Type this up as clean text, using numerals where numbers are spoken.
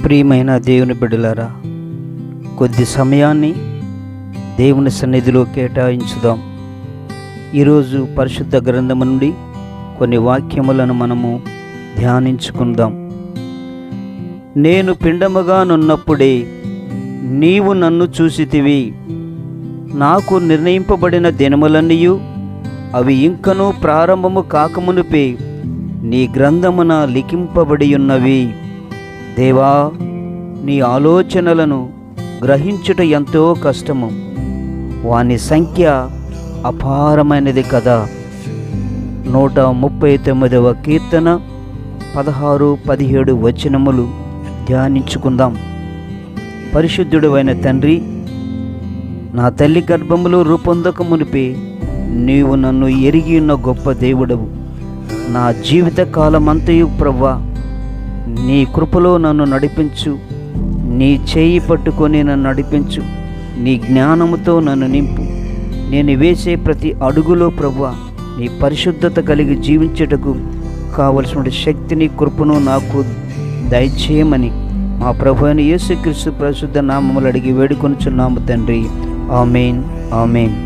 ప్రియమైన దేవుని బిడ్డలారా, కొద్ది సమయాన్ని దేవుని సన్నిధిలో కేటాయించుదాం. ఈరోజు పరిశుద్ధ గ్రంథము నుండి కొన్ని వాక్యములను మనము ధ్యానించుకుందాం. నేను పిండముగా నున్నప్పుడే నీవు నన్ను చూసితివి. నాకు నిర్ణయింపబడిన దినములన్నీయు అవి ఇంకనూ ప్రారంభము కాకమునుపే నీ గ్రంథమున లిఖింపబడి ఉన్నవి. దేవా, నీ ఆలోచనలను గ్రహించుట ఎంతో కష్టము, వాని సంఖ్య అపారమైనది కదా. 139వ కీర్తన 16-17 వచనములు ధ్యానించుకుందాం. పరిశుద్ధుడు అయిన తండ్రి, నా తల్లి గర్భములో రూపొందక మునిపే నీవు నన్ను ఎరిగి ఉన్న గొప్ప దేవుడవు. నా జీవిత కాలమంతయు ప్రభువా, నీ కృపలో నన్ను నడిపించు. నీ చేయి పట్టుకొని నన్ను నడిపించు. నీ జ్ఞానముతో నన్ను నింపు. నేను వేసే ప్రతి అడుగులో ప్రభువా, నీ పరిశుద్ధత కలిగి జీవించుటకు కావలసిన శక్తిని, కృపను నాకు దయచేయమని మా ప్రభు అయిన యేసుక్రీస్తు పరిశుద్ధ నామములు అడిగి వేడుకొనుచున్నాము తండ్రి. ఆమేన్, ఆమేన్.